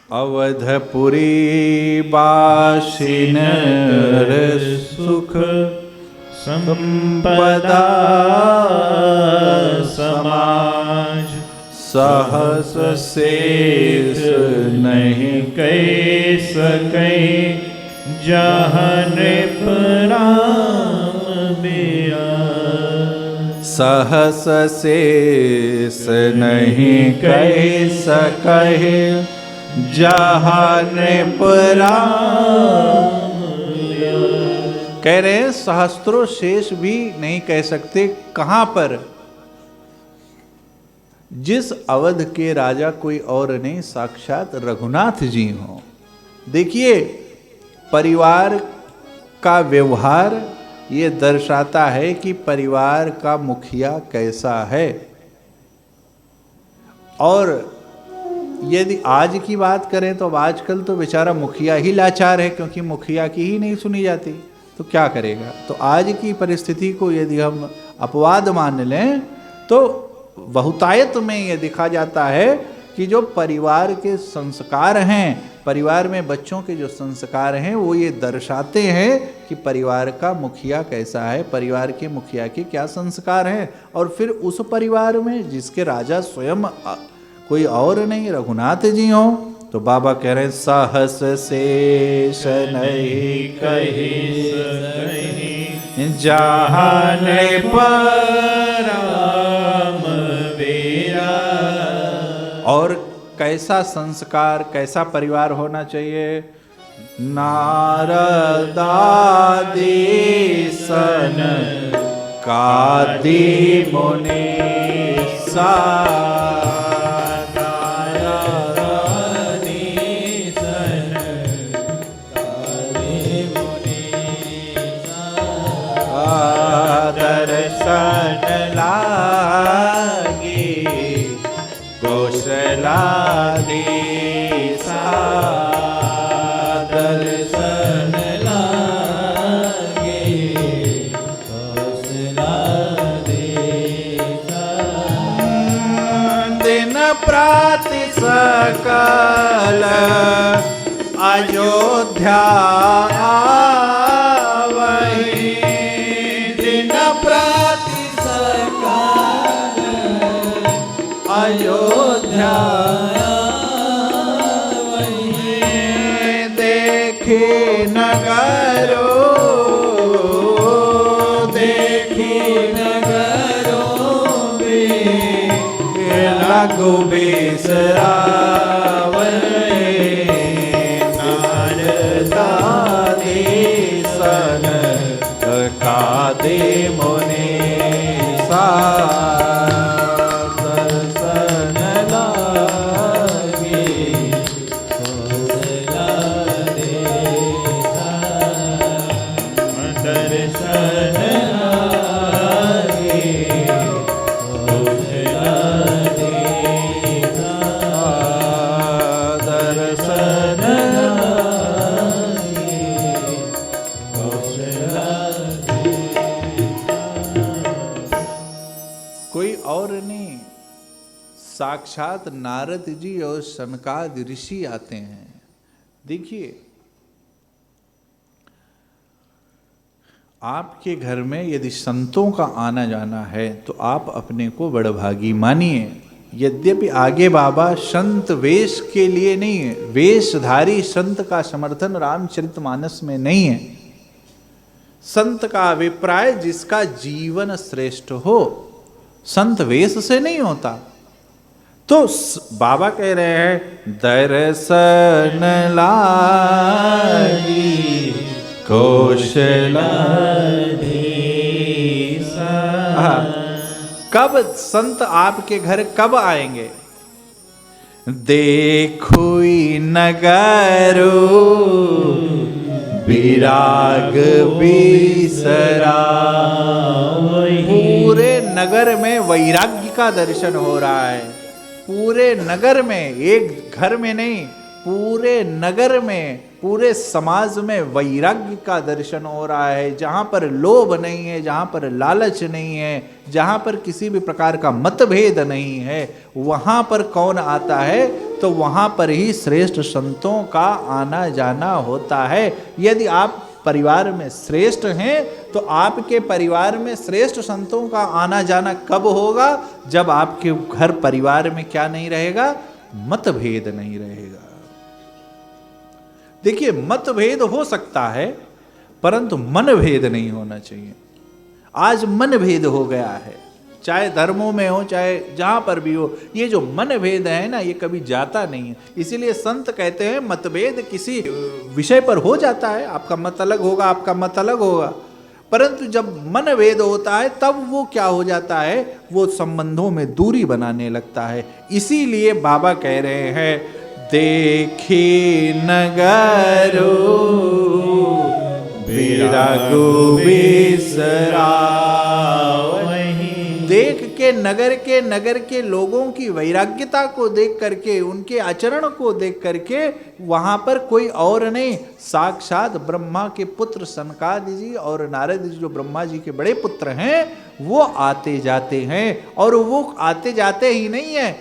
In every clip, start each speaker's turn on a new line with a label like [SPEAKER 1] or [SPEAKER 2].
[SPEAKER 1] Awadhpuri basin सुख
[SPEAKER 2] संपदा समाज,
[SPEAKER 1] सहस शेष नहीं
[SPEAKER 2] कह सके जहाँ नृप राम बिया।
[SPEAKER 1] सहस शेष नहीं कह सके जहाँ नृप राम। कह रहे हैं सहस्त्रों शेष भी नहीं कह सकते, कहां पर? जिस अवध के राजा कोई और नहीं, साक्षात रघुनाथ जी हो। देखिए, परिवार का व्यवहार ये दर्शाता है कि परिवार का मुखिया कैसा है। और यदि आज की बात करें तो अब आजकल तो बेचारा मुखिया ही लाचार है, क्योंकि मुखिया की ही नहीं सुनी जाती, तो क्या करेगा। तो आज की परिस्थिति को यदि हम अपवाद मान लें तो बहुतायत में यह देखा जाता है कि जो परिवार के संस्कार हैं, परिवार में बच्चों के जो संस्कार हैं, वो ये दर्शाते हैं कि परिवार का मुखिया कैसा है, परिवार के मुखिया के क्या संस्कार हैं। और फिर उस परिवार में जिसके राजा स्वयं कोई और नहीं, रघुनाथ जी हो, तो बाबा कह रहे हैं साहस शेष नहीं कही जहाँ नृप राम बेरा। और कैसा संस्कार, कैसा परिवार होना चाहिए? नारदादी सन कादी मुनि सा। दर्शन लागे कौशलाधीसा, दर्शन लागे कौशलाधीसा। दिन प्राति सकल अयोध्या अयोध्या देखे नगरो, देखे नगरो में लागो बेसरावे। नारदादी सन कादे मुनि सा। साक्षात नारद जी और सनकादि ऋषि आते हैं। देखिए, आपके घर में यदि संतों का आना जाना है तो आप अपने को बड़भागी मानिए। यद्यपि आगे बाबा संत वेश के लिए नहीं है, वेशधारी संत का समर्थन रामचरितमानस में नहीं है। संत का अभिप्राय जिसका जीवन श्रेष्ठ हो, संत वेश से नहीं होता। तो बाबा कह रहे हैं दर्शन लागी कौशलाधीसा। कब संत आपके घर कब आएंगे? देखोई नगरो विराग बिसरा। पूरे नगर में वैराग्य का दर्शन हो रहा है। पूरे नगर में, एक घर में नहीं, पूरे नगर में पूरे समाज में वैराग्य का दर्शन हो रहा है, जहाँ पर लोभ नहीं है, जहाँ पर लालच नहीं है, जहाँ पर किसी भी प्रकार का मतभेद नहीं है, वहाँ पर कौन आता है? तो वहाँ पर ही श्रेष्ठ संतों का आना जाना होता है। यदि आप परिवार में श्रेष्ठ हैं तो आपके परिवार में श्रेष्ठ संतों का आना जाना कब होगा? जब आपके घर परिवार में क्या नहीं रहेगा? मतभेद नहीं रहेगा। देखिए, मतभेद हो सकता है परंतु मनभेद नहीं होना चाहिए। आज मनभेद हो गया है, चाहे धर्मों में हो चाहे जहां पर भी हो। ये जो मनभेद है ना, ये कभी जाता नहीं है। इसीलिए संत कहते हैं मतभेद किसी विषय पर हो जाता है, आपका मत अलग होगा, आपका मत अलग होगा, परंतु जब मनभेद होता है तब वो क्या हो जाता है? वो संबंधों में दूरी बनाने लगता है। इसीलिए बाबा कह रहे हैं, देखी नगरो विरागो बिसरा। देख के नगर के लोगों की वैराग्यता को देख करके, उनके आचरण को देख करके, वहां पर कोई और नहीं, साक्षात ब्रह्मा के पुत्र सनकादि जी और नारद जी, जो ब्रह्मा जी के बड़े पुत्र हैं, वो आते जाते हैं। और वो आते जाते ही नहीं है,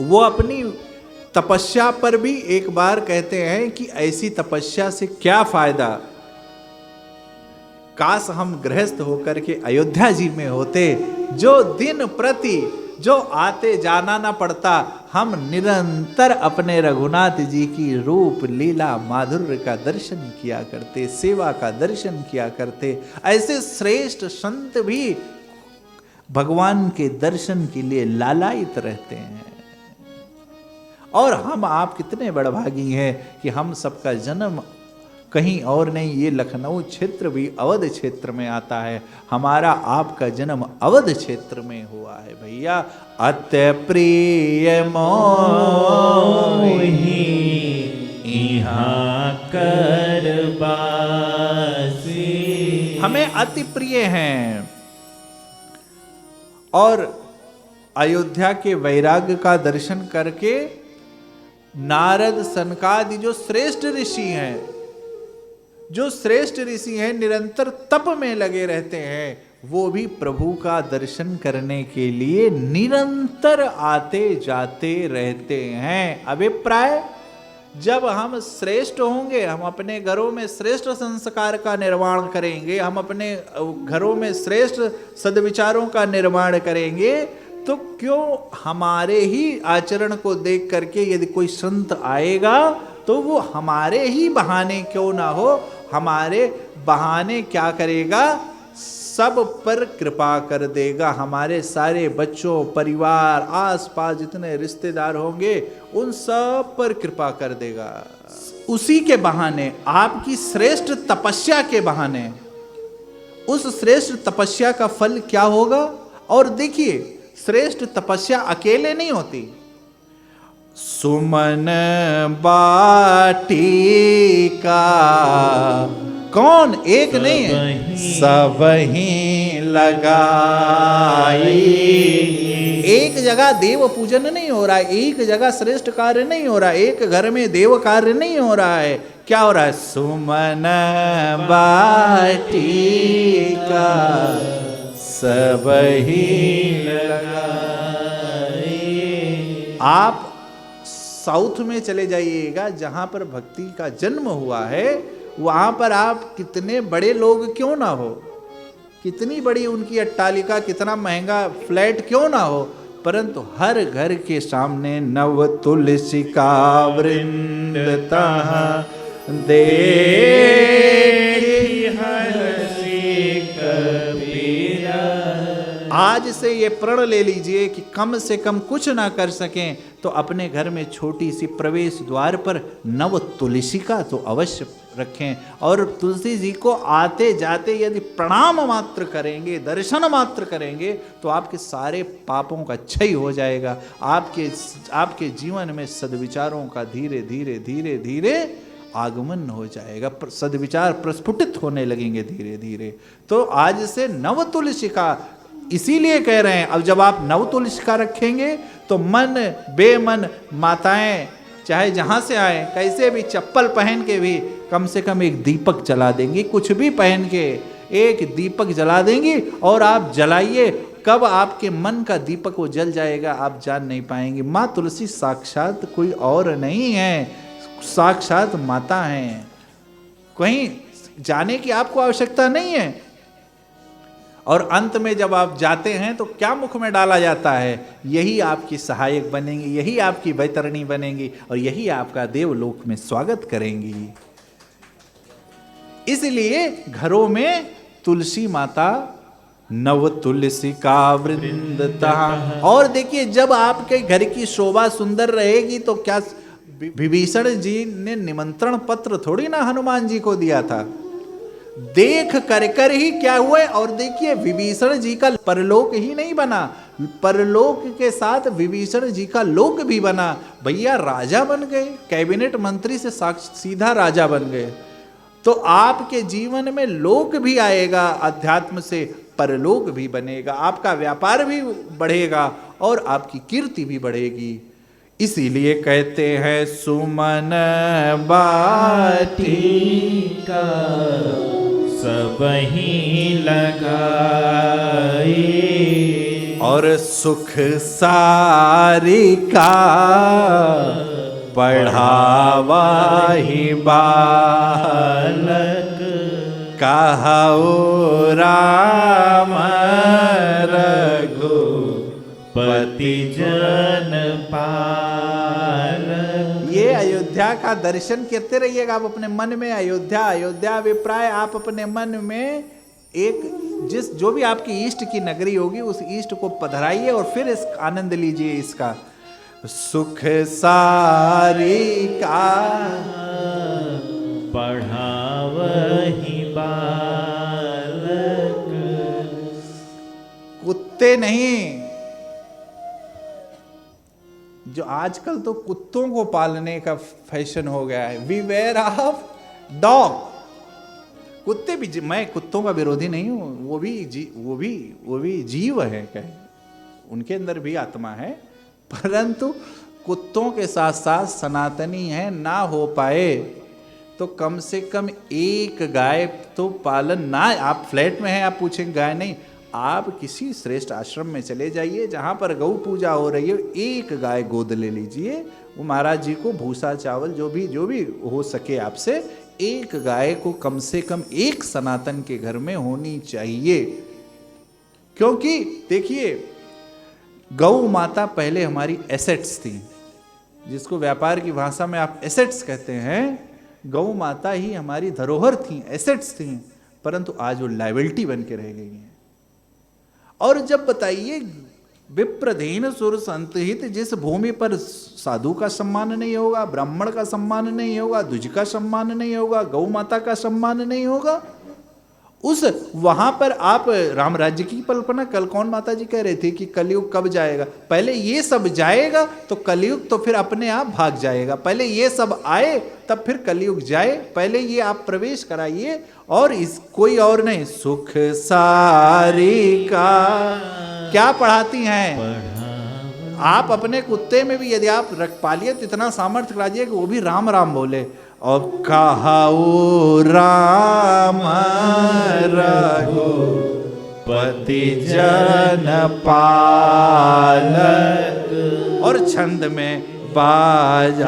[SPEAKER 1] वो अपनी तपस्या पर भी एक बार कहते हैं कि ऐसी तपस्या से क्या फायदा, काश हम गृहस्थ होकर के अयोध्या जी में होते, जो दिन प्रति जो आते जाना ना पड़ता, हम निरंतर अपने रघुनाथ जी की रूप लीला माधुर्य का दर्शन किया करते, सेवा का दर्शन किया करते। ऐसे श्रेष्ठ संत भी भगवान के दर्शन के लिए लालायित रहते हैं। और हम आप कितने बड़भागी हैं कि हम सबका जन्म कहीं और नहीं, ये लखनऊ क्षेत्र भी अवध क्षेत्र में आता है, हमारा आपका जन्म अवध क्षेत्र में हुआ है भैया। अत्य प्रिय मोहि इहाँ कर बासी, हमें अति प्रिय हैं। और अयोध्या के वैराग्य का दर्शन करके नारद सनकादि जो श्रेष्ठ ऋषि हैं, जो श्रेष्ठ ऋषि हैं, निरंतर तप में लगे रहते हैं, वो भी प्रभु का दर्शन करने के लिए निरंतर आते जाते रहते हैं। अभिप्राय, जब हम श्रेष्ठ होंगे, हम अपने घरों में श्रेष्ठ संस्कार का निर्माण करेंगे, हम अपने घरों में श्रेष्ठ सद्विचारों का निर्माण करेंगे, तो क्यों हमारे ही आचरण को देख करके यदि कोई संत आएगा तो वो हमारे ही बहाने क्यों ना हो, हमारे बहाने क्या करेगा? सब पर कृपा कर देगा। हमारे सारे बच्चों, परिवार, आसपास जितने रिश्तेदार होंगे, उन सब पर कृपा कर देगा। उसी के बहाने, आपकी श्रेष्ठ तपस्या के बहाने, उस श्रेष्ठ तपस्या का फल क्या होगा? और देखिए, श्रेष्ठ तपस्या अकेले नहीं होती। सुमन बाटी का कौन एक नहीं है, सब ही लगाई। एक जगह देव पूजन नहीं हो रहा है, एक जगह श्रेष्ठ कार्य नहीं हो रहा है, एक घर में देव कार्य नहीं हो रहा है। क्या हो रहा है? सुमन बाटी का सब ही लगाई। आप साउथ में चले जाइएगा, जहां पर भक्ति का जन्म हुआ है, वहां पर आप कितने बड़े लोग क्यों ना हो, कितनी बड़ी उनकी अट्टालिका, कितना महंगा फ्लैट क्यों ना हो, परंतु हर घर के सामने नव तुलसी का वृंद देखी हंसी कबीरा। आज से ये प्रण ले लीजिए कि कम से कम कुछ ना कर सकें तो अपने घर में छोटी सी प्रवेश द्वार पर नव तुलसी का तो अवश्य रखें। और तुलसी जी को आते जाते यदि प्रणाम मात्र करेंगे, दर्शन मात्र करेंगे, तो आपके सारे पापों का क्षय हो जाएगा। आपके जीवन में सद्विचारों का धीरे धीरे धीरे धीरे आगमन हो जाएगा, सद्विचार प्रस्फुटित होने लगेंगे धीरे धीरे। तो आज से नव तुलसी का इसीलिए कह रहे हैं, अब जब आप नव तुलसी का रखेंगे तो मन बेमन माताएं चाहे जहां से आए, कैसे भी चप्पल पहन के भी कम से कम एक दीपक जला देंगी, कुछ भी पहन के एक दीपक जला देंगी। और आप जलाइए, कब आपके मन का दीपक वो जल जाएगा आप जान नहीं पाएंगे। माँ तुलसी साक्षात कोई और नहीं है, साक्षात माता हैं, कहीं जाने की आपको आवश्यकता नहीं है। और अंत में जब आप जाते हैं तो क्या मुख में डाला जाता है? यही आपकी सहायक बनेंगी, यही आपकी वैतरणी बनेंगी और यही आपका देवलोक में स्वागत करेंगी। इसलिए घरों में तुलसी माता नव तुलसी का वृंदता। और देखिए, जब आपके घर की शोभा सुंदर रहेगी तो क्या विभीषण जी ने निमंत्रण पत्र थोड़ी ना हनुमान जी को दिया था, देख कर ही क्या हुआ। और देखिए, विभीषण जी का परलोक ही नहीं बना, परलोक के साथ विभीषण जी का लोक भी बना। भैया राजा बन गए, कैबिनेट मंत्री से सीधा राजा बन गए। तो आपके जीवन में लोक भी आएगा, अध्यात्म से परलोक भी बनेगा, आपका व्यापार भी बढ़ेगा और आपकी कीर्ति भी बढ़ेगी। इसीलिए कहते हैं सुमन बाटी
[SPEAKER 2] का सबही लगाए
[SPEAKER 1] और सुख सारी का बढ़ावा ही बालक कहो राम रघु
[SPEAKER 2] पति जन पालक।
[SPEAKER 1] ये अयोध्या का दर्शन करते रहिएगा आप अपने मन में। अयोध्या अयोध्या अभिप्राय आप अपने मन में एक जो भी आपकी इष्ट की नगरी होगी उस इष्ट को पधराइए और फिर इस आनंद लीजिए इसका। सुख सारी का
[SPEAKER 2] बढ़ावहि बालक।
[SPEAKER 1] कुत्ते नहीं, जो आजकल तो कुत्तों को पालने का फैशन हो गया है, वी वेयर ऑफ डॉग। कुत्ते भी, मैं कुत्तों का विरोधी नहीं हूं, वो भी जीव है, कहे उनके अंदर भी आत्मा है, परंतु कुत्तों के साथ साथ सनातनी है। ना हो पाए तो कम से कम एक गाय तो पालन ना। आप फ्लैट में हैं, आप पूछेंगे गाय नहीं, आप किसी श्रेष्ठ आश्रम में चले जाइए जहां पर गौ पूजा हो रही है, एक गाय गोद ले लीजिए। वो महाराज जी को भूसा चावल जो भी हो सके आपसे, एक गाय को कम से कम एक सनातन के घर में होनी चाहिए। क्योंकि देखिए, गौ माता पहले हमारी एसेट्स थी, जिसको व्यापार की भाषा में आप एसेट्स कहते हैं। गौ माता ही हमारी धरोहर थी, एसेट्स थी, परंतु आज वो लायबिलिटी बन के रह गई हैं। और जब बताइए, विप्रधीन सुर संतहित, जिस भूमि पर साधु का सम्मान नहीं होगा, ब्राह्मण का सम्मान नहीं होगा, द्विज का सम्मान नहीं होगा, गौ माता का सम्मान नहीं होगा, उस वहां पर आप राम राज्य की कल्पना। कल कौन माता जी कह रहे थे कि कलयुग कब जाएगा? पहले ये सब जाएगा तो कलयुग तो फिर अपने आप भाग जाएगा। पहले ये सब आए तब फिर कलयुग जाए, पहले ये आप प्रवेश कराइए। और इस कोई और नहीं, सुख सारी का क्या पढ़ाती हैं आप? अपने कुत्ते में भी यदि आप रख पालिए तो इतना सामर्थ्य लाजिए कि वो भी राम राम बोले। और कहाऊ राम रघु पति जन पालक। और छंद में बाजार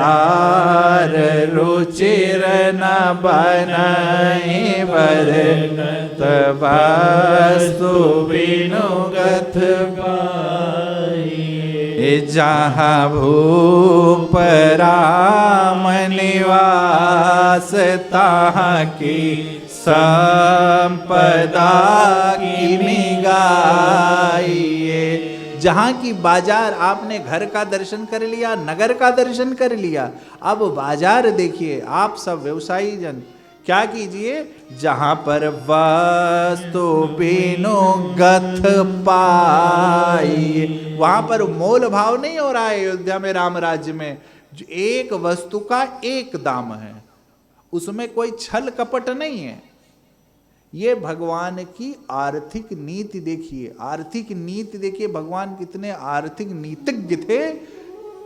[SPEAKER 1] रुचिर न बनहि बरनत वस्तु बिनुगत पाई। जहाँ भूप राम निवास तहाँ की संपदा की गाइए। जहाँ की बाजार, आपने घर का दर्शन कर लिया, नगर का दर्शन कर लिया, अब बाजार देखिए। आप सब व्यवसायी जन क्या कीजिए, जहाँ पर वस्तु बिनु गथ पाई, वहाँ पर मोल भाव नहीं हो रहा है। अयोध्या में, राम राज्य में एक वस्तु का एक दाम है, उसमें कोई छल कपट नहीं है। ये भगवान की आर्थिक नीति देखिए, आर्थिक नीति देखिए। भगवान कितने आर्थिक नीतिज्ञ थे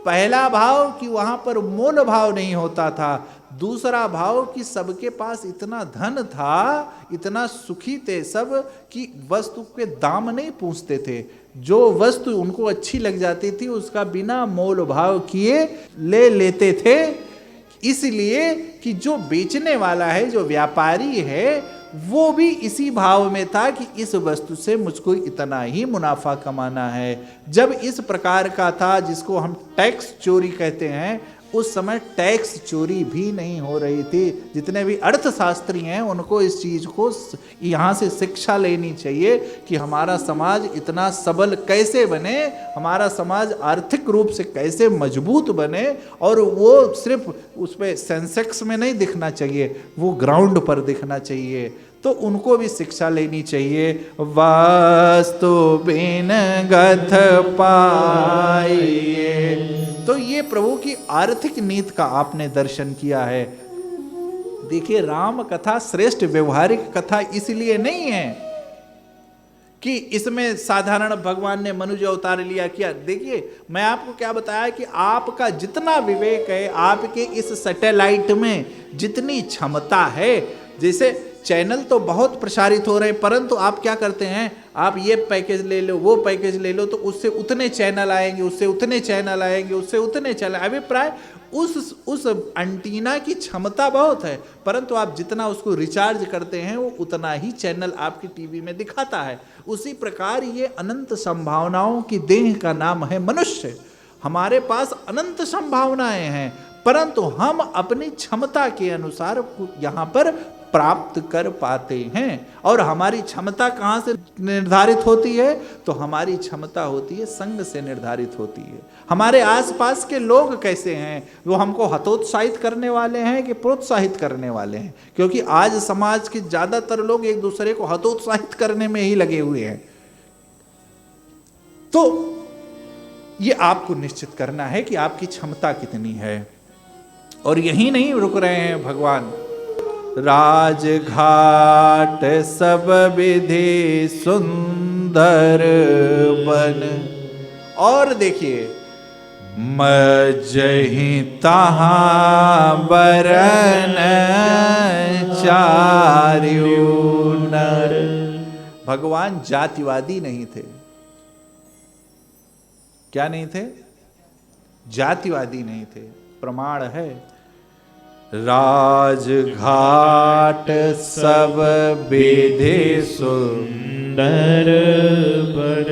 [SPEAKER 1] पहला भाव कि वहां पर मोल भाव नहीं होता था, दूसरा भाव कि सबके पास इतना धन था, इतना सुखी थे सब कि वस्तु के दाम नहीं पूछते थे, जो वस्तु उनको अच्छी लग जाती थी उसका बिना मोल भाव किए ले लेते थे। इसलिए कि जो बेचने वाला है, जो व्यापारी है, वो भी इसी भाव में था कि इस वस्तु से मुझको इतना ही मुनाफा कमाना है। जब इस प्रकार का था, जिसको हम टैक्स चोरी कहते हैं, उस समय टैक्स चोरी भी नहीं हो रही थी। जितने भी अर्थशास्त्री हैं उनको इस चीज को यहाँ से शिक्षा लेनी चाहिए कि हमारा समाज इतना सबल कैसे बने, हमारा समाज आर्थिक रूप से कैसे मजबूत बने, और वो सिर्फ उसमें सेंसेक्स में नहीं दिखना चाहिए, वो ग्राउंड पर दिखना चाहिए। तो उनको भी शिक्षा लेनी चाहिए। वास्तु बिन गथ पाइए। तो ये प्रभु की आर्थिक नीति का आपने दर्शन किया है। देखिए, राम कथा श्रेष्ठ व्यवहारिक कथा इसलिए नहीं है कि इसमें साधारण भगवान ने मनुष्य अवतार लिया किया। देखिए, मैं आपको क्या बताया कि आपका जितना विवेक है, आपके इस सैटेलाइट में जितनी क्षमता है, जैसे चैनल तो बहुत प्रसारित हो रहे हैं, परंतु आप क्या करते हैं, आप ये पैकेज ले लो, वो पैकेज ले लो, तो उससे उतने चैनल आएंगे, उससे उतने चैनल आएंगे, उससे उतने चैनल। अभिप्राय उस एंटीना की क्षमता बहुत है, परंतु आप जितना उसको रिचार्ज करते हैं वो उतना ही चैनल आपकी टीवी में दिखाता है। उसी प्रकार ये अनंत संभावनाओं की देह का नाम है मनुष्य। हमारे पास अनंत संभावनाएं हैं, परंतु हम अपनी क्षमता के अनुसार यहाँ पर प्राप्त कर पाते हैं। और हमारी क्षमता कहाँ से निर्धारित होती है? तो हमारी क्षमता होती है संग से निर्धारित होती है। हमारे आसपास के लोग कैसे हैं, वो हमको हतोत्साहित करने वाले हैं कि प्रोत्साहित करने वाले हैं? क्योंकि आज समाज के ज्यादातर लोग एक दूसरे को हतोत्साहित करने में ही लगे हुए हैं। तो ये आपको निश्चित करना है कि आपकी क्षमता कितनी है। और यही नहीं रुक रहे हैं भगवान, राजघाट सब विधि सुंदर बन। और देखिए, मजहि तहाँ बरन चार्यु नर। भगवान जातिवादी नहीं थे। क्या नहीं थे? जातिवादी नहीं थे। प्रमाण है, राजघाट सब विधि
[SPEAKER 2] सुंदर बर,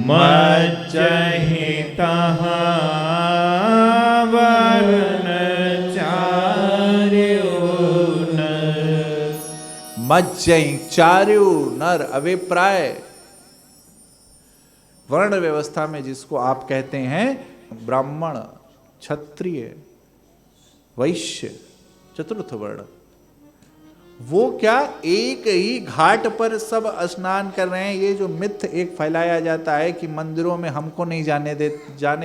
[SPEAKER 2] मज्जहि तहाँ बरन चार्यु नर।
[SPEAKER 1] मज्जहि चार्यु नर। अभिप्राय वर्ण व्यवस्था में जिसको आप कहते हैं ब्राह्मण, क्षत्रिय, वैश्य, चतुर्थ वर्ण, वो क्या एक ही घाट पर सब स्नान कर रहे हैं। ये जो मिथ एक फैलाया जाता है कि मंदिरों में हमको नहीं जाने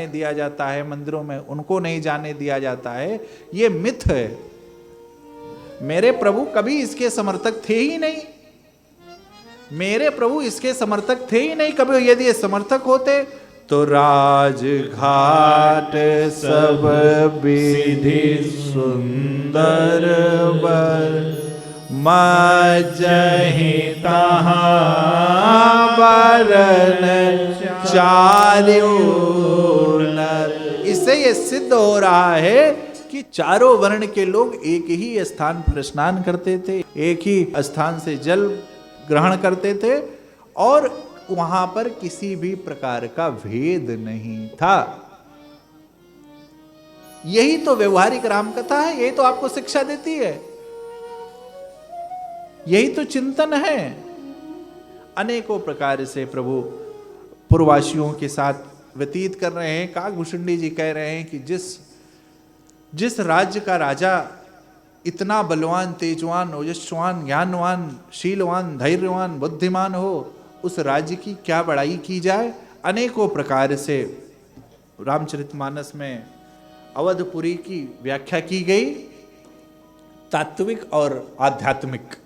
[SPEAKER 1] दिया जाता है, मंदिरों में उनको नहीं जाने दिया जाता है, ये मिथ है। मेरे प्रभु कभी इसके समर्थक थे ही नहीं। मेरे प्रभु इसके समर्थक थे ही नहीं कभी। यदि ये समर्थक होते तो राजघाट सब विधि सुंदर बर, मज्जहि तहाँ बरन चार्यु नर। इससे ये सिद्ध हो रहा है कि चारों वर्ण के लोग एक ही स्थान पर स्नान करते थे, एक ही स्थान से जल ग्रहण करते थे, और वहां पर किसी भी प्रकार का भेद नहीं था। यही तो व्यवहारिक राम कथा है, यही तो आपको शिक्षा देती है, यही तो चिंतन है। अनेकों प्रकार से प्रभु पूर्ववासियों के साथ व्यतीत कर रहे हैं। काकभूषुंडी जी कह रहे हैं कि जिस राज्य का राजा इतना बलवान, तेजवान, ओजस्वान, ज्ञानवान, शीलवान, धैर्यवान, बुद्धिमान हो, उस राज्य की क्या बड़ाई की जाए। अनेकों प्रकार से रामचरितमानस में अवधपुरी की व्याख्या की गई, तात्विक और आध्यात्मिक।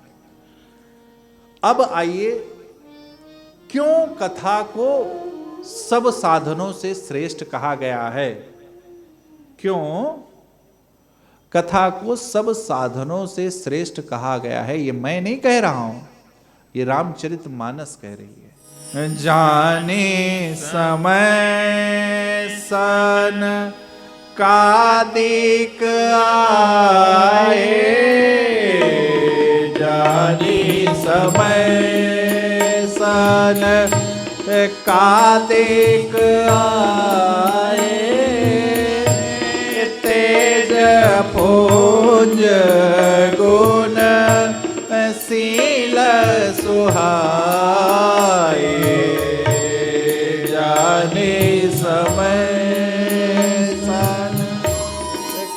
[SPEAKER 1] अब आइए, क्यों कथा को सब साधनों से श्रेष्ठ कहा गया है। क्यों? कथा को सब साधनों से श्रेष्ठ कहा गया है, ये मैं नहीं कह रहा हूं, ये रामचरितमानस कह रही है। जाने समय सन कादिक आए, जाने समय सन कादिक आए, तेज पुंज गुण शील सुहाए, जाने समय सन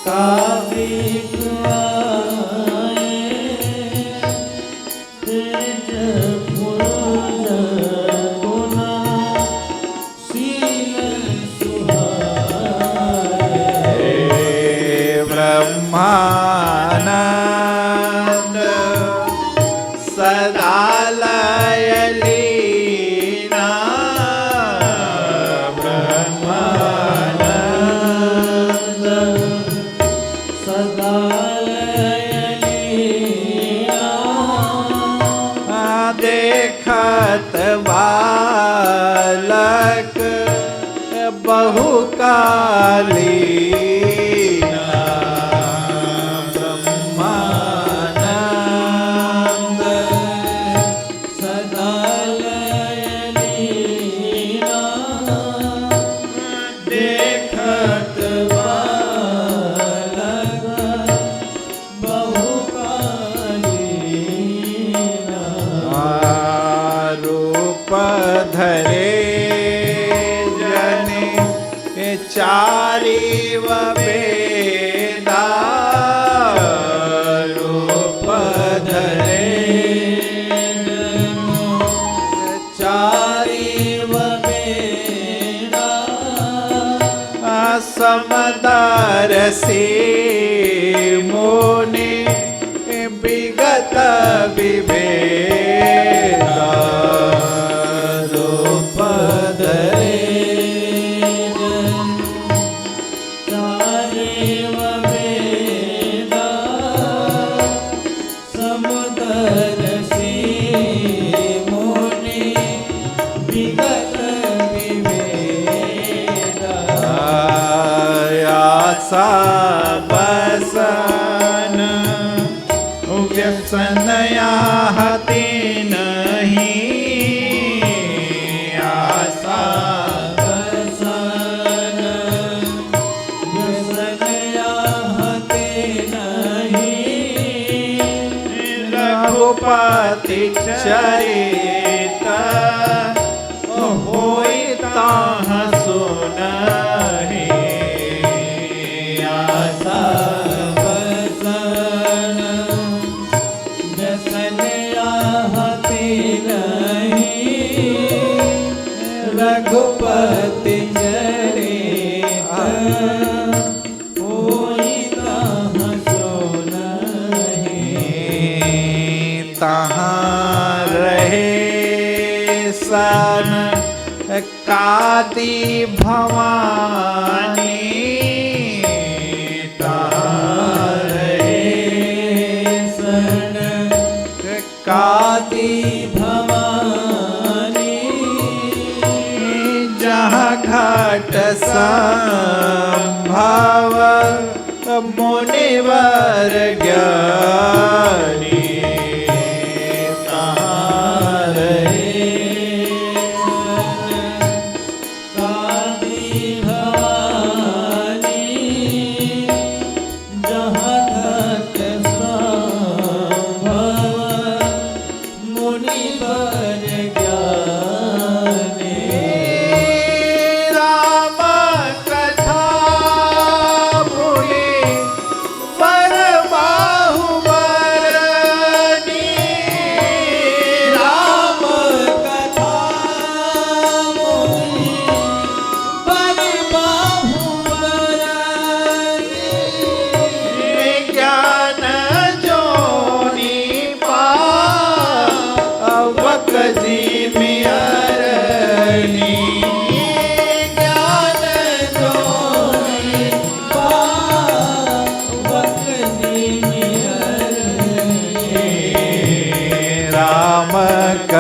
[SPEAKER 1] कादिक आए, तेज पुंज गुण शील सुहाए, ब्रह्मानंद सदा लय लीना, ब्रह्मानंद सदा लय लीना, देखत बालक बहु कालीना, ब्रह्मानंद सदा लय लीना, देखत बालक बहु कालीना, रूप धरे जने चारी वेदा, रूप धरे चारी वेदा, समदर से मुनि विगत विभेदा, रूप धरे बसन व्यसन याहते नहीं, आशा बसन व्यसन याहते नहीं, रघुपति चरित होई ताह सुनहि, रघुपति चरित होई ताह सुनहि, तहाँ रहे सन काती भवानी, तहाँ रहे सन काती भवानी, जहाँ घाट संभव मुनिवर ज्ञानी, तहाँ रहे काती भवानी, जहाँ घाट संभव मुनिवर ज्ञानी, राम कथा भूले बर बाहुबर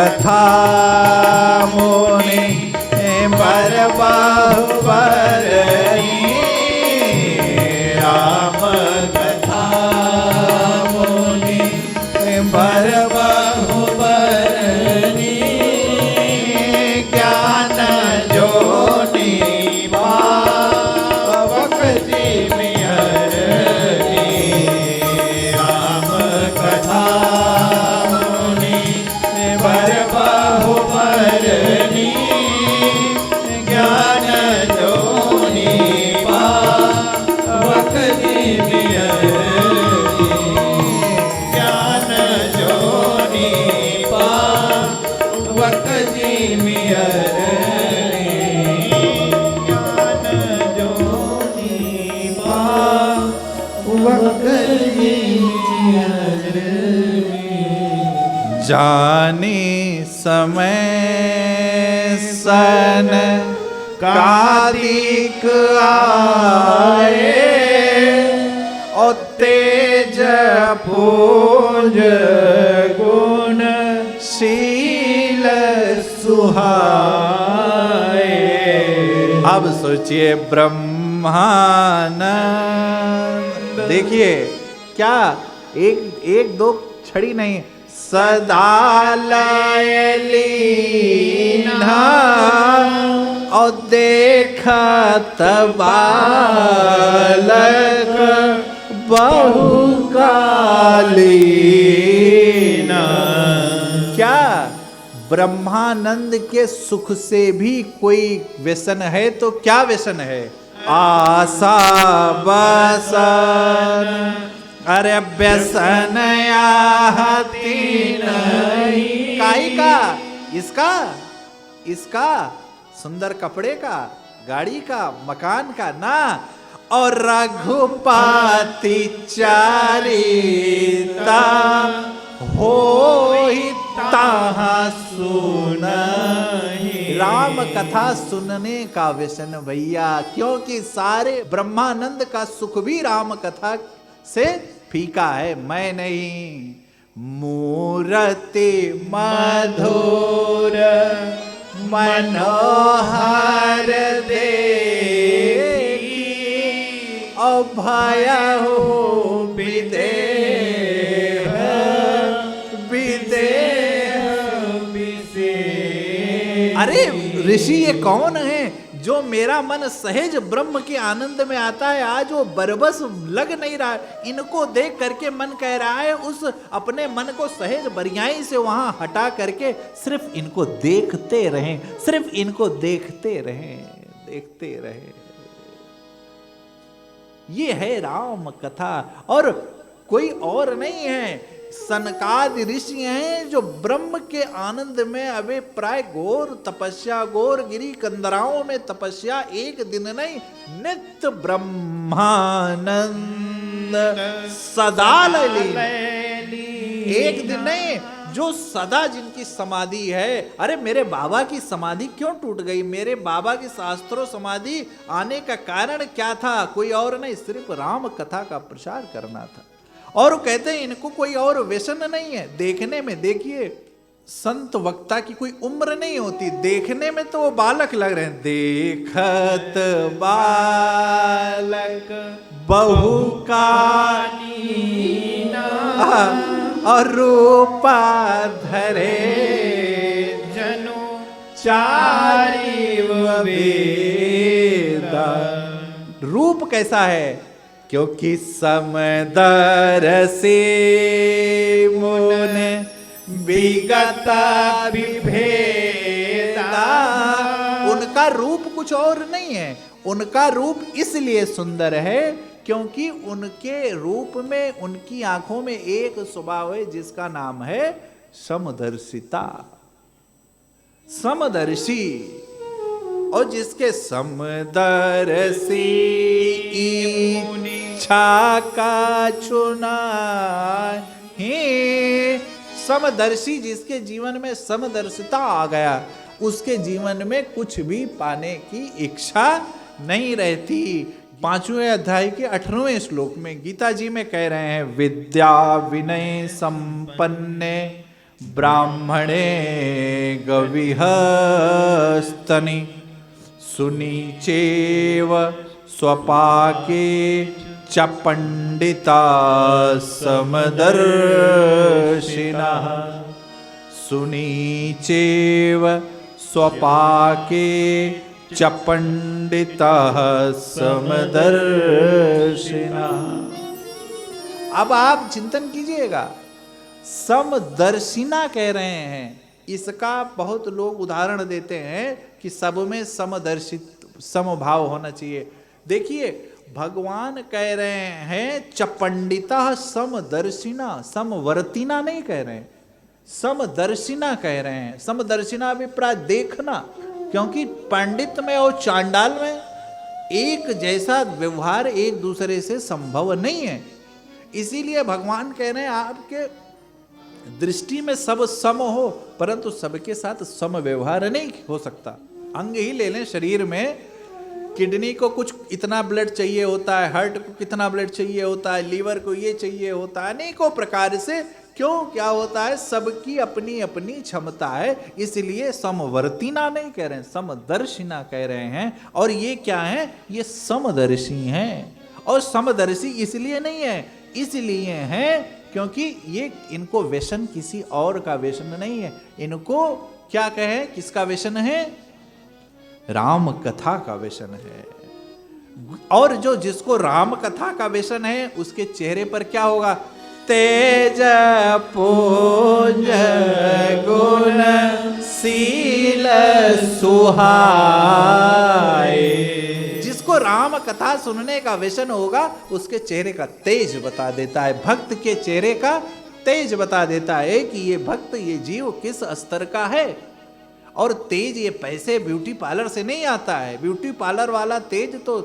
[SPEAKER 1] कथा मुनि बर बाहुबरनी राम कथा मुनि बर बाहुबरनी ज्ञान जोनि पावक जिमिहरनी राम कथा मुनि बर बाहुबरनी ज्ञान जोनि पावक जिमिहरनी ज्ञान जोनि पावक जिमिहरनी ज्ञान जोनि पावक जिमिहरनी जानी समय सन कार्तिक आए और तेज पूज गुण शील सुहाए। अब सोचिए ब्रह्मानंद, देखिए क्या एक दो छड़ी नहीं, सदा लीना और देखत बालक बहुकालीना। क्या ब्रह्मानंद के सुख से भी कोई व्यसन है? तो क्या व्यसन है? आशा बसन, अरे व्यसन याति नहीं। काई का? इसका सुंदर कपड़े का, गाड़ी का, मकान का ना। और रघुपति चारिता हो ताहा सुनहि। राम कथा सुनने का व्यसन भैया, क्योंकि सारे ब्रह्मानंद का सुख भी राम कथा से फीका है। मैं नहीं मूर्ति मधुर मनोहर देखी अभय हो विदेह विदेह। अरे ऋषि ये कौन है जो मेरा मन सहज ब्रह्म के आनंद में आता है? आज वो बरबस लग नहीं रहा है। इनको देख करके मन कह रहा है उस अपने मन को सहज बरियाई से वहां हटा करके सिर्फ इनको देखते रहें, सिर्फ इनको देखते रहें, देखते रहें। ये है राम कथा और कोई और नहीं है। सनकादि ऋषि हैं जो ब्रह्म के आनंद में अभी प्राय घोर तपस्या, घोर गिरी कंदराओं में तपस्या, एक दिन नहीं नित्य ब्रह्मानंद सदा लीन। एक दिन नहीं, जो सदा जिनकी समाधि है। अरे मेरे बाबा की समाधि क्यों टूट गई? मेरे बाबा की शास्त्रों समाधि आने का कारण क्या था? कोई और नहीं, सिर्फ राम कथा का प्रचार करना था। और वो कहते हैं इनको कोई और व्यसन नहीं है। देखने में देखिए, संत वक्ता की कोई उम्र नहीं होती, देखने में तो वो बालक लग रहे हैं। देखत बालक बहुकालीना और रूपा धरे जनु चारिव वेदा। रूप कैसा है? क्योंकि समदर्शी मुने विगत विभेदा। उनका रूप कुछ और नहीं है, उनका रूप इसलिए सुंदर है क्योंकि उनके रूप में, उनकी आंखों में एक स्वभाव है जिसका नाम है समदर्शिता। समदर्शी, और जिसके समदर्शी इच्छा का चुना ही। समदर्शी जिसके जीवन में समदर्शिता आ गया, उसके जीवन में कुछ भी पाने की इच्छा नहीं रहती। 5वें अध्याय के 18वें श्लोक में गीता जी में कह रहे हैं, विद्या विनय संपन्ने ब्राह्मणे गविहस्तनि सुनीचेव स्वपाके च पंडिता समदर्शिनः सुनीचेव स्वपाके च पंडितः समदर्शिनः। अब आप चिंतन कीजिएगा, समदर्शिना कह रहे हैं, इसका बहुत लोग उदाहरण देते हैं कि सब में समदर्शित समभाव होना चाहिए। देखिए भगवान कह रहे हैं चपंडिता समदर्शिना, समवर्तिना नहीं कह रहे हैं, समदर्शिना कह रहे हैं। समदर्शिना अभिप्राय देखना, क्योंकि पंडित में और चांडाल में एक जैसा व्यवहार एक दूसरे से संभव नहीं है। इसीलिए भगवान कह रहे हैं आपके दृष्टि में सब सम हो, परंतु सबके साथ सम व्यवहार नहीं हो सकता। अंग ही ले लें, शरीर में किडनी को कुछ इतना ब्लड चाहिए होता है, हार्ट को कितना ब्लड चाहिए होता है, लीवर को ये चाहिए होता है, अनेकों प्रकार से। क्यों, क्या होता है, सबकी अपनी अपनी क्षमता है। इसलिए समवर्तिना नहीं कह रहे हैं, समदर्शिना कह रहे हैं। और ये क्या है, ये समदर्शी हैं। और समदर्शी इसलिए नहीं है, इसलिए हैं क्योंकि ये इनको व्यसन किसी और का व्यसन नहीं है। इनको क्या कहें, किसका व्यसन है, राम कथा का व्यसन है। और जो जिसको राम कथा का व्यसन है उसके चेहरे पर क्या होगा, तेज पुंज गुण शील सुहाए। जिसको राम कथा सुनने का व्यसन होगा उसके चेहरे का तेज बता देता है, भक्त के चेहरे का तेज बता देता है कि ये भक्त, ये जीव किस स्तर का है। और तेज ये पैसे ब्यूटी पार्लर से नहीं आता है। ब्यूटी पार्लर वाला तेज तो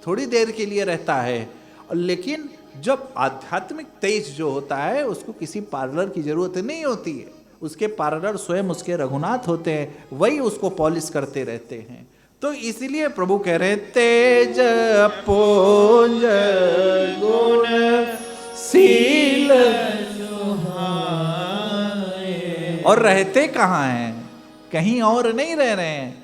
[SPEAKER 1] थोड़ी देर के लिए रहता है, लेकिन जब आध्यात्मिक तेज जो होता है उसको किसी पार्लर की जरूरत नहीं होती है। उसके पार्लर स्वयं उसके रघुनाथ होते हैं, वही उसको पॉलिश करते रहते हैं। तो इसलिए प्रभु कह रहे हैं तेज पुंज गुण शील। और रहते कहाँ हैं, कहीं और नहीं रह रहे हैं।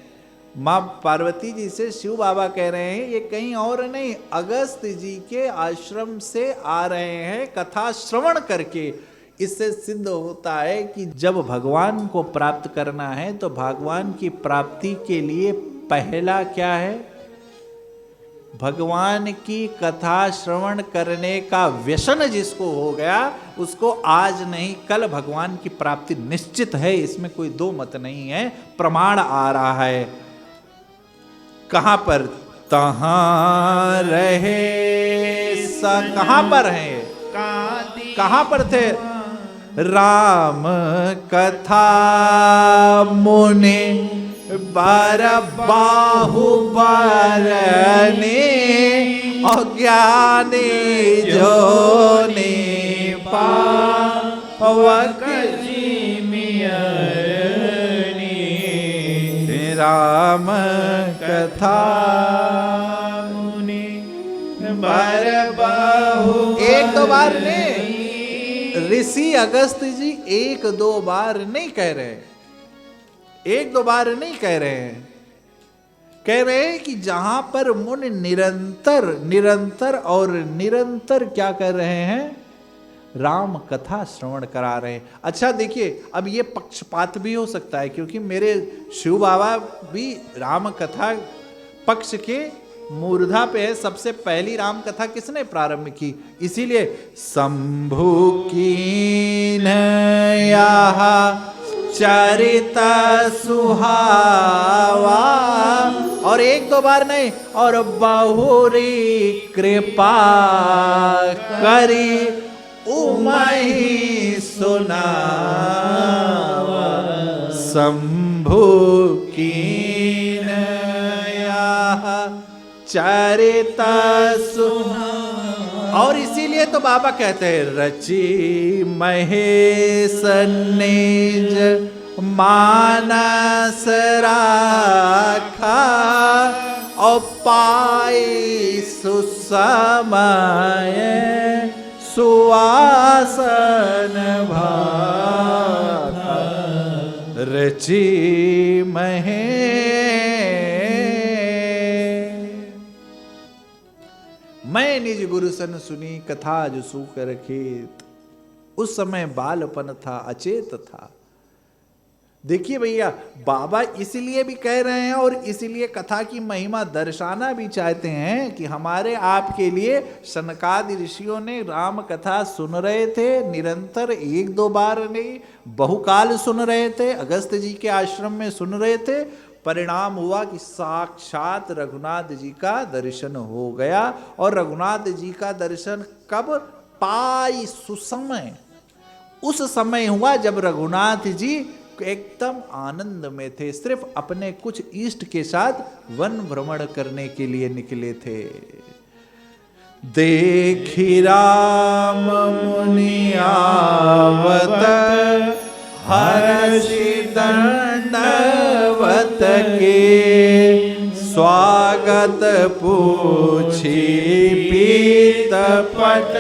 [SPEAKER 1] माँ पार्वती जी से शिव बाबा कह रहे हैं ये कहीं और नहीं, अगस्त जी के आश्रम से आ रहे हैं कथा श्रवण करके। इससे सिद्ध होता है कि जब भगवान को प्राप्त करना है तो भगवान की प्राप्ति के लिए पहला क्या है, भगवान की कथा श्रवण करने का व्यसन जिसको हो गया उसको आज नहीं कल भगवान की प्राप्ति निश्चित है। इसमें कोई दो मत नहीं है, प्रमाण आ रहा है। कहां पर, तहां रहे कहां पर है, कहां पर थे, राम कथा मुनि बार बाहु बरने अज्ञानी जोने पावक जिमियरनी। राम कथा मुनि बार बाहु, एक दो बार नहीं, ऋषि अगस्त जी एक दो बार नहीं कह रहे, एक दो बार नहीं कह रहे हैं, कह रहे हैं कि जहां पर मुनि निरंतर निरंतर और निरंतर क्या कर रहे हैं, राम कथा श्रवण करा रहे हैं। अच्छा देखिए, अब ये पक्षपात भी हो सकता है क्योंकि मेरे शिव बाबा भी राम कथा पक्ष के मूर्धा पे है। सबसे पहली राम कथा किसने प्रारंभ की, इसीलिए शंभु कीन याहा चरिता सुहावा, और एक दो बार नहीं, और बहुरी कृपा करी उमहि सुनावा। शंभु कीन चरिता सुहावा। और इसीलिए तो बाबा कहते हैं रची महेश निज मानस राखा, और पाई सुसमय सुआसन भाई। जी महे। मैं निज गुरु सन सुनी कथा जो सूकर खेत। उस समय बालपन था, अचेत था। देखिए भैया, बाबा इसलिए भी कह रहे हैं और इसलिए कथा की महिमा दर्शाना भी चाहते हैं कि हमारे आपके लिए सनकादि ऋषियों ने राम कथा सुन रहे थे, निरंतर एक दो बार नहीं, बहुकाल सुन रहे थे, अगस्त जी के आश्रम में सुन रहे थे। परिणाम हुआ कि साक्षात रघुनाथ जी का दर्शन हो गया। और रघुनाथ जी का दर्शन कब? पाई सुसमय, उस समय हुआ जब रघुनाथ जी एकदम आनंद में थे, सिर्फ अपने कुछ इष्ट के साथ वन भ्रमण करने के लिए निकले थे। देखी राम मुनि आवत, हर्षि दंडवत के, स्वागत पूछी पीत पट,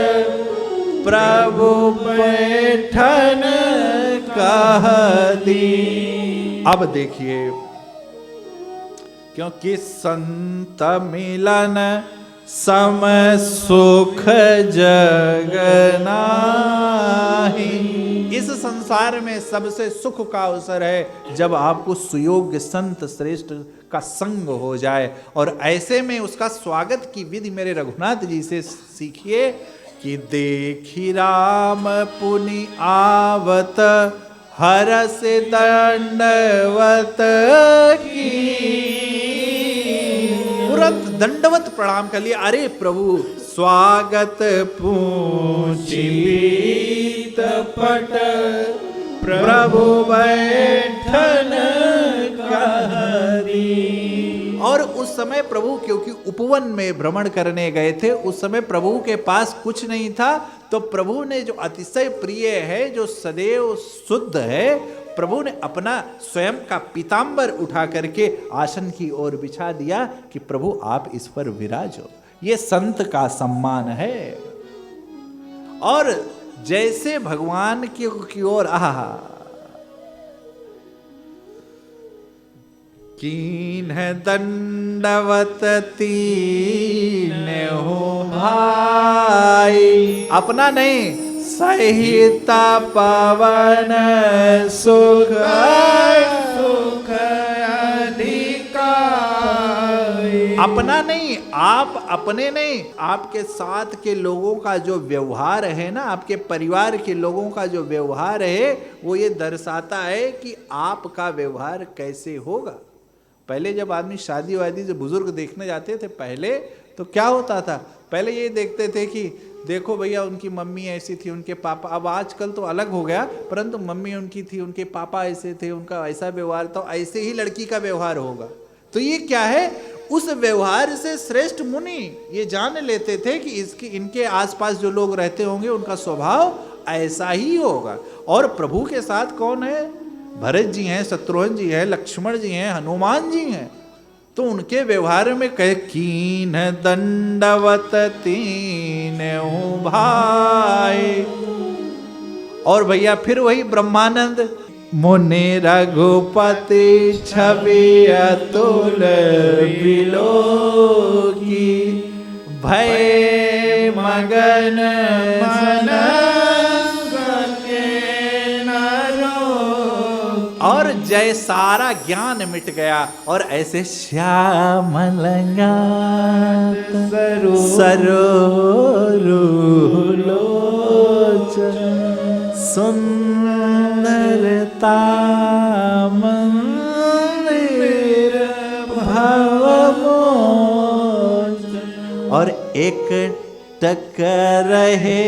[SPEAKER 1] प्रभु बैठन कह दी। अब देखिए, क्योंकि संत मिलन सम सुख जग नाहि। इस संसार में सबसे सुख का अवसर है जब आपको सुयोग्य संत श्रेष्ठ का संग हो जाए। और ऐसे में उसका स्वागत की विधि मेरे रघुनाथ जी से सीखिए कि देखी राम पुनि आवत, हरस दंडवत की। तुरंत दंडवत प्रणाम कर लिया। अरे प्रभु, स्वागत पूछी पीत पट, प्रभु बैठन कह दी। और उस समय प्रभु क्योंकि उपवन में भ्रमण करने गए थे, उस समय प्रभु के पास कुछ नहीं था, तो प्रभु ने जो अतिशय प्रिय है, जो सदैव शुद्ध है, प्रभु ने अपना स्वयं का पीतांबर उठा करके आसन की ओर बिछा दिया कि प्रभु आप इस पर विराजो। ये संत का सम्मान है। और जैसे भगवान की ओर आहा, कीन्ह दंडवत तीन हो भाई। अपना नहीं, सहिता पवन सुख सुख अधिकार। अपना नहीं, आप अपने नहीं, आपके साथ के लोगों का जो व्यवहार है ना, आपके परिवार के लोगों का जो व्यवहार है, वो ये दर्शाता है कि आपका व्यवहार कैसे होगा। पहले जब आदमी शादी वादी से बुजुर्ग देखने जाते थे पहले, तो क्या होता था? पहले ये देखते थे कि देखो भैया उनकी मम्मी ऐसी थी, उनके पापा, अब आजकल तो अलग हो गया, परंतु मम्मी उनकी थी, उनके पापा ऐसे थे, उनका ऐसा व्यवहार था, ऐसे ही लड़की का व्यवहार होगा। तो ये क्या है? उस व्यवहार से श्रेष्ठ मुनि ये जान लेते थे कि इनके आसपास जो लोग रहते होंगे उनका स्वभाव ऐसा ही होगा। और प्रभु के साथ कौन है? भरत जी हैं, शत्रुघ्न जी हैं, लक्ष्मण जी हैं, हनुमान जी हैं। तो उनके व्यवहार में कहे कीन दंडवत तीन भाई। और भैया फिर वही ब्रह्मानंद, मुनि रघुपति छवि अतुल बिलोकी, भय मगन मन और जय सारा ज्ञान मिट गया। और ऐसे श्यामलंगात सरोलोचन सुंदरता मंदिर भवमोचन। और एक टक रहे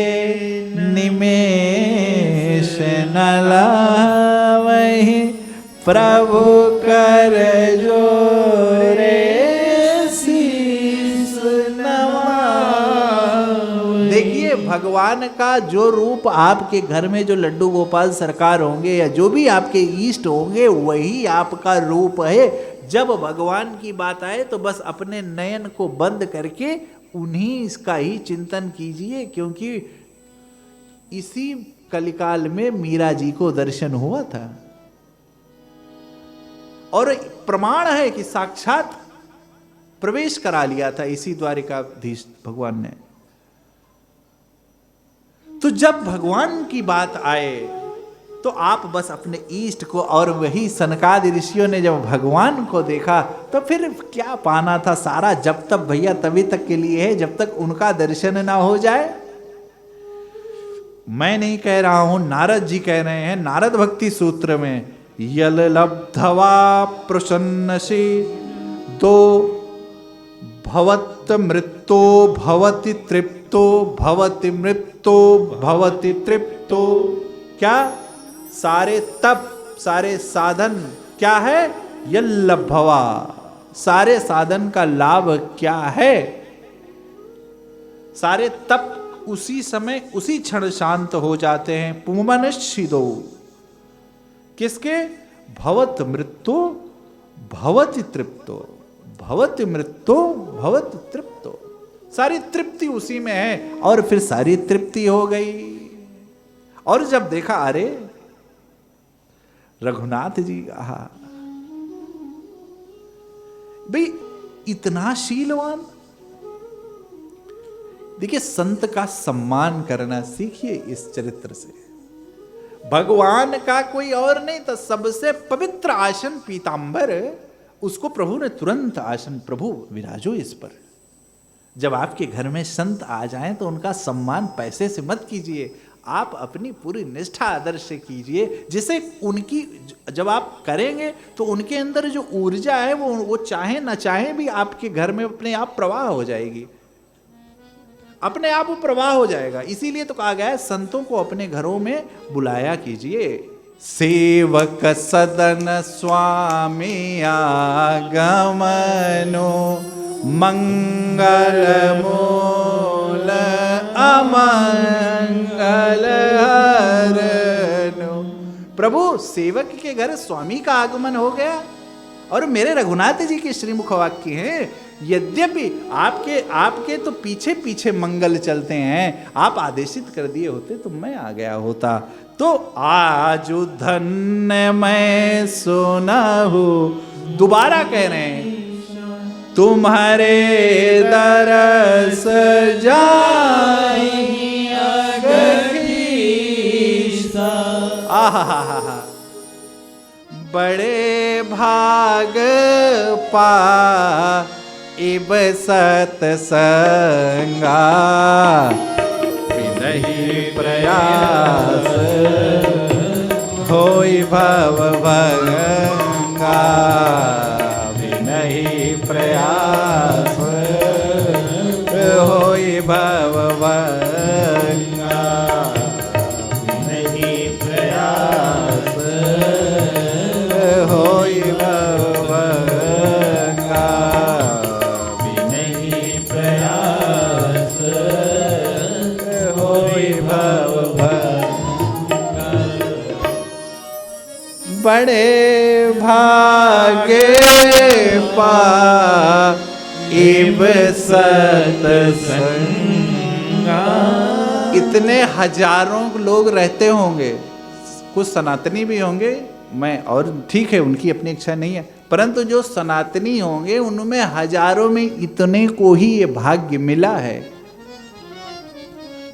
[SPEAKER 1] निमेष न लावहि, प्रभु कर जोरे शीस नवावहि। देखिए भगवान का जो रूप आपके घर में जो लड्डू गोपाल सरकार होंगे या जो भी आपके इष्ट होंगे वही आपका रूप है। जब भगवान की बात आए तो बस अपने नयन को बंद करके उन्हीं इसका ही चिंतन कीजिए, क्योंकि इसी कलिकाल में मीरा जी को दर्शन हुआ था। और प्रमाण है कि साक्षात प्रवेश करा लिया था इसी द्वारिकाधीश भगवान ने। तो जब भगवान की बात आए तो आप बस अपने ईष्ट को, और वही सनकादि ऋषियों ने जब भगवान को देखा तो फिर क्या पाना था, सारा जब तक भैया तभी तक के लिए है जब तक उनका दर्शन ना हो जाए। मैं नहीं कह रहा हूं, नारद जी कह रहे हैं नारद भक्ति सूत्र में, यल लब्धवा प्रसन्नसी दो भवत मृत्यो भवति तृप्तो भवति मृत्यो भवति तृप्तो। क्या सारे तप सारे साधन क्या है, यल्लभवा, सारे साधन का लाभ क्या है, सारे तप उसी समय उसी क्षण शांत हो जाते हैं। पुमनश्चिदो, किसके, भवत मृत्यो भवति तृप्तो, भवति मृत्यो भवति तृप्तो, सारी तृप्ति उसी में है। और फिर सारी तृप्ति हो गई। और जब देखा अरे रघुनाथ जी, आहा भाई इतना शीलवान। देखिए संत का सम्मान करना सीखिए इस चरित्र से। भगवान का कोई और नहीं था, सबसे पवित्र आसन पीतांबर, उसको प्रभु ने तुरंत आसन, प्रभु विराजो इस पर। जब आपके घर में संत आ जाएं तो उनका सम्मान पैसे से मत कीजिए, आप अपनी पूरी निष्ठा आदर्श से कीजिए, जिसे उनकी जब आप करेंगे तो उनके अंदर जो ऊर्जा है वो चाहे ना चाहे भी आपके घर में अपने आप प्रवाह हो जाएगी, अपने आप वो प्रवाह हो जाएगा। इसीलिए तो कहा गया है संतों को अपने घरों में बुलाया कीजिए। सेवक सदन स्वामी आगमनो मंगल मूल अमंगल हरनो। प्रभु सेवक के घर स्वामी का आगमन हो गया। और मेरे रघुनाथ जी के श्रीमुख वाक्य हैं, यद्यपि आपके तो पीछे पीछे मंगल चलते हैं, आप आदेशित कर दिए होते तो मैं आ गया होता। तो आज धन्य मैं सुनाहु, दोबारा कह रहे हैं, तुम्हारे दरस जाई अगरीसा। आहा, बड़े भाग पा इब सतसंगा, विनहि प्रयास होई भव भंगा, विनहि प्रयास होई भव भंगा, विनहि प्रयास होई भव भंगा, विनहि प्रयास होई भव भंगा। बड़े भागे पा इब सतसंगा। इतने हजारों लोग रहते होंगे, कुछ सनातनी भी होंगे, मैं और ठीक है उनकी अपनी इच्छा नहीं है, परंतु जो सनातनी होंगे उनमें हजारों में इतने को ही ये भाग्य मिला है।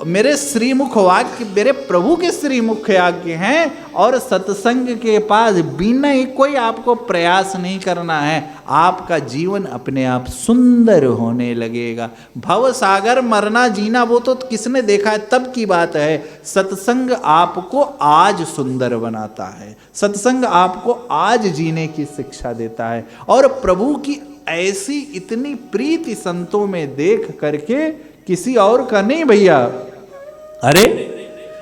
[SPEAKER 1] मेरे श्रीमुख वाक्य मेरे प्रभु के श्रीमुख वाक्य हैं। और सत्संग के पास बिना ही कोई आपको प्रयास नहीं करना है, आपका जीवन अपने आप सुंदर होने लगेगा। भव सागर मरना जीना वो तो किसने देखा है तब की बात है। सत्संग आपको आज सुंदर बनाता है, सत्संग आपको आज जीने की शिक्षा देता है। और प्रभु की ऐसी इतनी प्रीति संतों में देख करके किसी और का नहीं भैया। अरे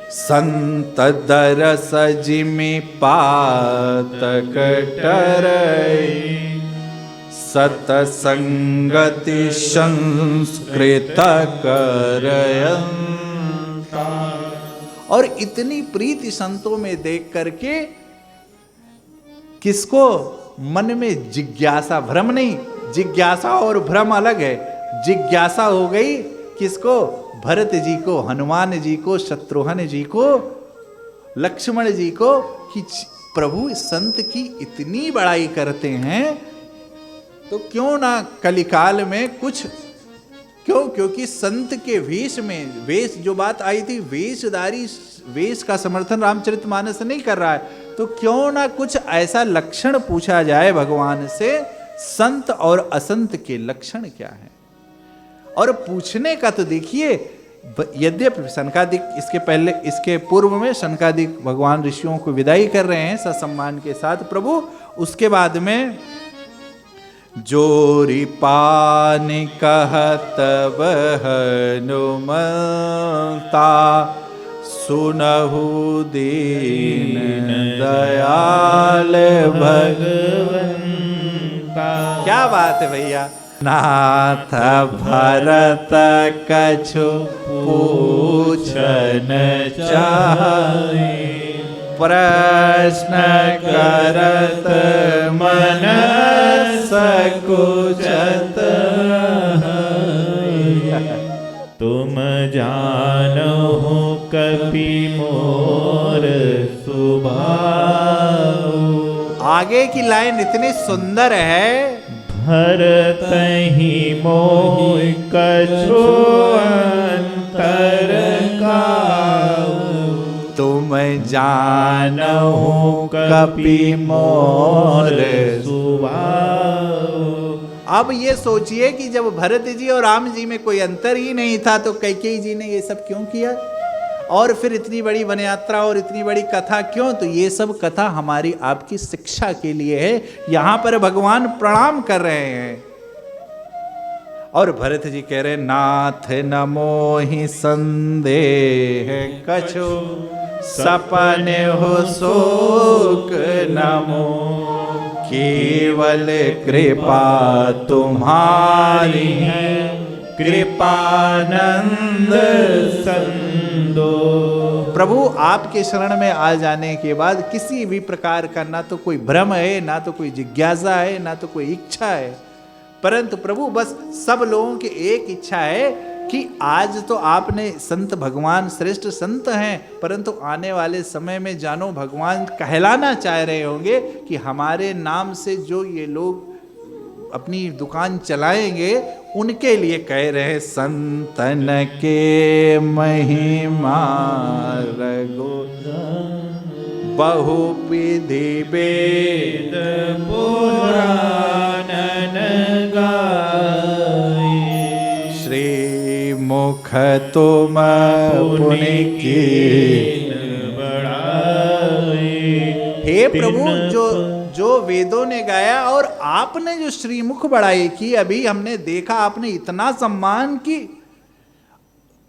[SPEAKER 1] संत दरस जिमि पातक टरई, सतसंगति संस्कृत करयंता। और इतनी प्रीति संतों में देख करके किसको मन में जिज्ञासा, भ्रम नहीं, जिज्ञासा और भ्रम अलग है। जिज्ञासा हो गई किसको, भरत जी को, हनुमान जी को, शत्रुघ्न जी को, लक्ष्मण जी को, कि प्रभु इस संत की इतनी बड़ाई करते हैं, तो क्यों ना कलिकाल में कुछ, क्योंकि संत के वेश में, वेश जो बात आई थी, वेशधारी, वेश का समर्थन रामचरितमानस नहीं कर रहा है, तो क्यों ना कुछ ऐसा लक्षण पूछा जाए भगवान से, संत और असंत के लक्षण क्या है। और पूछने का तो देखिए, यद्यपि सनकादिक इसके पहले, इसके पूर्व में सनकादिक भगवान ऋषियों को विदाई कर रहे हैं ससम्मान के साथ प्रभु, उसके बाद में जोरी पान कहत हनुमता सुनहु दीन दयाल भगवंता। क्या बात है भैया। नाथ भरत कछु पूछन चाहे, प्रश्न करत मन सकुचत।
[SPEAKER 2] तुम जानहु कपि मोर स्वभाव।
[SPEAKER 1] आगे की लाइन इतनी सुंदर है,
[SPEAKER 2] भरतहि मोह कछु अंतर काहू।
[SPEAKER 1] तुम जानहु कपि मोर
[SPEAKER 2] स्वभाव।
[SPEAKER 1] अब ये सोचिए कि जब भरत जी और राम जी में कोई अंतर ही नहीं था, तो कैकेयी जी ने ये सब क्यों किया, और फिर इतनी बड़ी वन यात्रा और इतनी बड़ी कथा क्यों। तो ये सब कथा हमारी आपकी शिक्षा के लिए है। यहां पर भगवान प्रणाम कर रहे हैं और भरत जी कह रहे, नाथ नमो ही संदेह कछु सपन हो शोक नमो, केवल कृपा तुम्हारी है कृपानंद संदो। प्रभु आपके शरण में आ जाने के बाद किसी भी प्रकार का ना तो कोई भ्रम है, ना तो कोई जिज्ञासा है, ना तो कोई इच्छा है, परंतु प्रभु बस सब लोगों की एक इच्छा है कि आज तो आपने संत भगवान श्रेष्ठ संत हैं, परंतु आने वाले समय में जानो भगवान कहलाना चाह रहे होंगे कि हमारे नाम से जो ये लोग अपनी दुकान चलाएंगे, उनके लिए कह रहे संतन के महिमा रघु बहु विधि वेद पुराण गाए, श्री मुख तुम पुण्य की बढ़ाए। हे प्रभु, जो वेदों ने गाया और आपने जो श्रीमुख बढ़ाई की, अभी हमने देखा आपने इतना सम्मान की,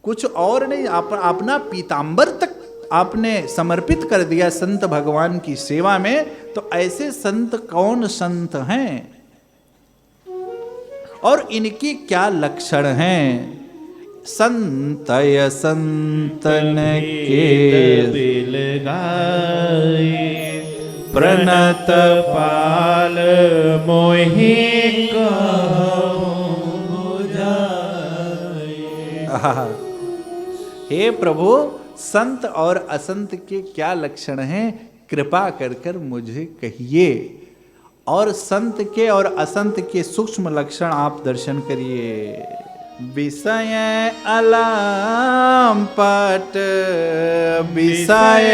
[SPEAKER 1] कुछ और नहीं, अपना पीतांबर तक आपने समर्पित कर दिया संत भगवान की सेवा में। तो ऐसे संत कौन संत हैं और इनकी क्या लक्षण हैं। संतय संतन के
[SPEAKER 2] दिल गाए,
[SPEAKER 1] प्रणत
[SPEAKER 2] पाल मोहि
[SPEAKER 1] आहा। हे प्रभु, संत और असंत के क्या लक्षण हैं, कृपा कर कर मुझे कहिए, और संत के और असंत के सूक्ष्म लक्षण आप दर्शन करिए। विषय अलाम पट, विषय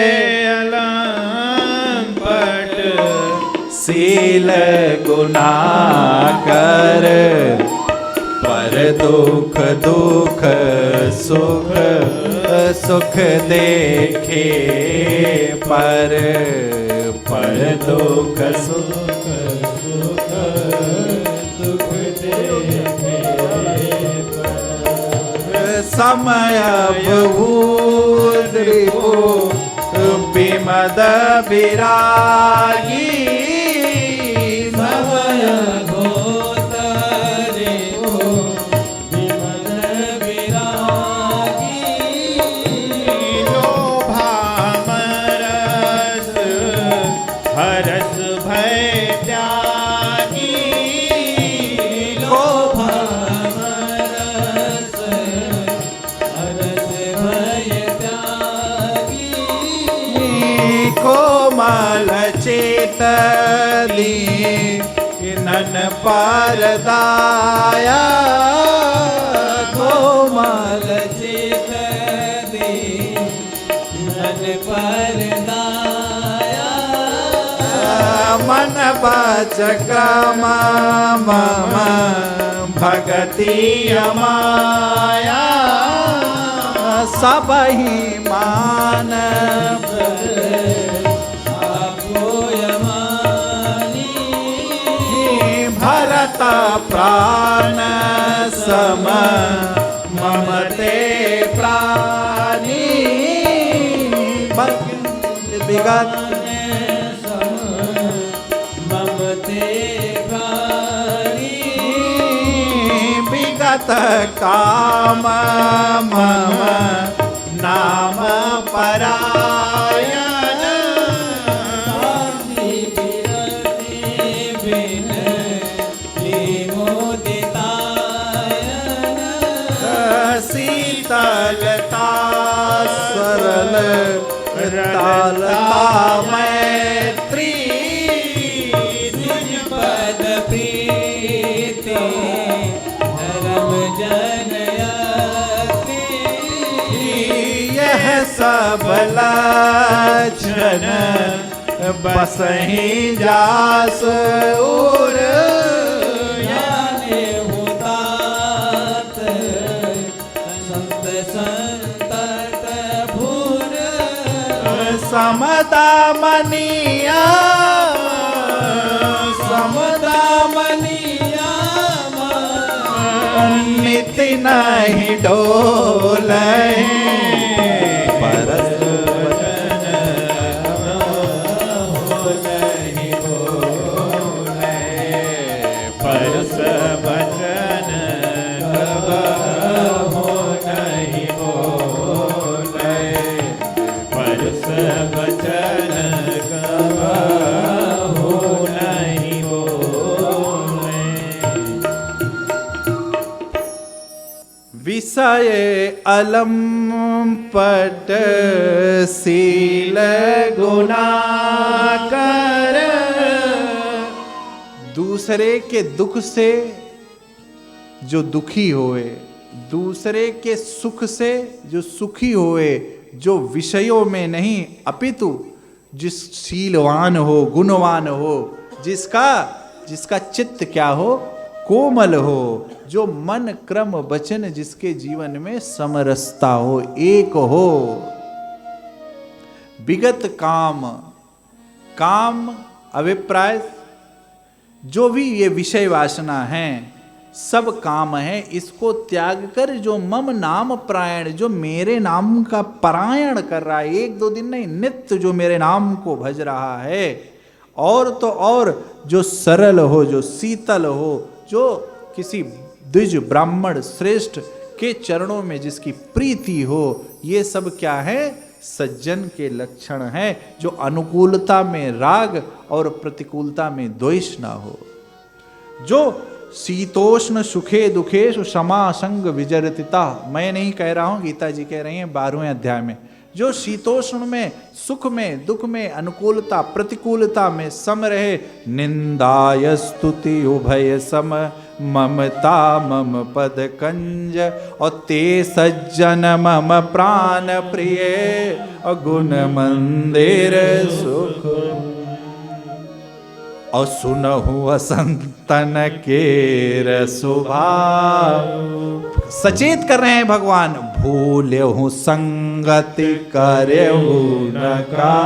[SPEAKER 2] अलाम पट,
[SPEAKER 1] शील गुना कर, पर दुख दुख सुख सुख देखे, पर दुख सुख सुख दुख देखे, समय भूद्रिपु विमद विरागी, समय पर दाया कोमल
[SPEAKER 3] चित दीन पर दाया
[SPEAKER 1] मन बचक्रम मम भगति माया सब ही मान भरत प्राण सम ममते प्राणी विगत
[SPEAKER 3] ममते प्राणी
[SPEAKER 1] विगत काम मम नाम परायण शीतलता सरल तालता मैत्री
[SPEAKER 3] पद प्रीति धर्म जनयति
[SPEAKER 1] यह सब लक्षण बसहि जास उर
[SPEAKER 3] ज्ञाने हुतात संत संतत भूर
[SPEAKER 1] समदा मनिया समदा
[SPEAKER 3] मनिया
[SPEAKER 1] निति नहीं डोले परस
[SPEAKER 2] परस बचन हो नहीं बोले परस बचन हो नहीं बोले
[SPEAKER 1] विषय अलम पट शील गुना कर दूसरे के दुख से जो दुखी होए, दूसरे के सुख से जो सुखी होए, जो विषयों में नहीं अपितु जिस शीलवान हो, गुणवान हो, जिसका चित्त क्या हो, कोमल हो, जो मन क्रम वचन जिसके जीवन में समरसता हो, एक हो। विगत काम, काम अभिप्राय जो भी ये विषय वासना है, सब काम है, इसको त्याग कर जो मम नाम परायण, जो मेरे नाम का परायण कर रहा है, एक दो दिन नहीं, नित्य जो मेरे नाम को भज रहा है, और तो और जो सरल हो, जो शीतल हो, जो किसी द्विज ब्राह्मण श्रेष्ठ के चरणों में जिसकी प्रीति हो, ये सब क्या है, सज्जन के लक्षण हैं, जो अनुकूलता में राग और प्रतिकूलता में द्वेष ना हो, जो शीतोष्ण सुखे दुखेषु क्षमा संग विजरतिता। मैं नहीं कह रहा हूं, गीता जी कह रही हैं 12वें अध्याय में, जो शीतोष्ण में, सुख में, दुख में, अनुकूलता प्रतिकूलता में सम रहे। निंदाय स्तुति उभय सम ममता मम पद कंज, और ते सज्जन मम प्राण प्रिय गुण मंदिर सुख, और सुनहु असंतन के स्वभाव। सचेत कर रहे हैं भगवान, भूल्यहु संगति करहु न का।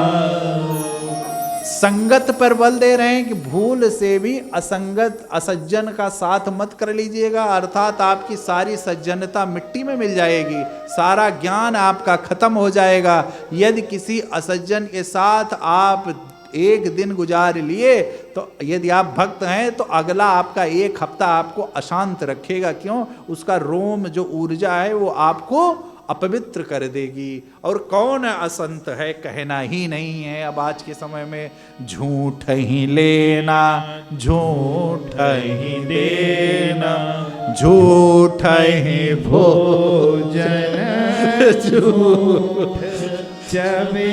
[SPEAKER 1] संगत पर बल दे रहे हैं कि भूल से भी असंगत असज्जन का साथ मत कर लीजिएगा, अर्थात आपकी सारी सज्जनता मिट्टी में मिल जाएगी, सारा ज्ञान आपका खत्म हो जाएगा। यदि किसी असज्जन के साथ आप एक दिन गुजार लिए, तो यदि आप भक्त हैं तो अगला आपका एक हफ्ता आपको अशांत रखेगा। क्यों? उसका रोम जो ऊर्जा है वो आपको अपवित्र कर देगी। और कौन असंत है कहना ही नहीं है अब आज के समय में। झूठ ही लेना, झूठ ही देना, झूठ ही भोजन, झूठ
[SPEAKER 2] चबे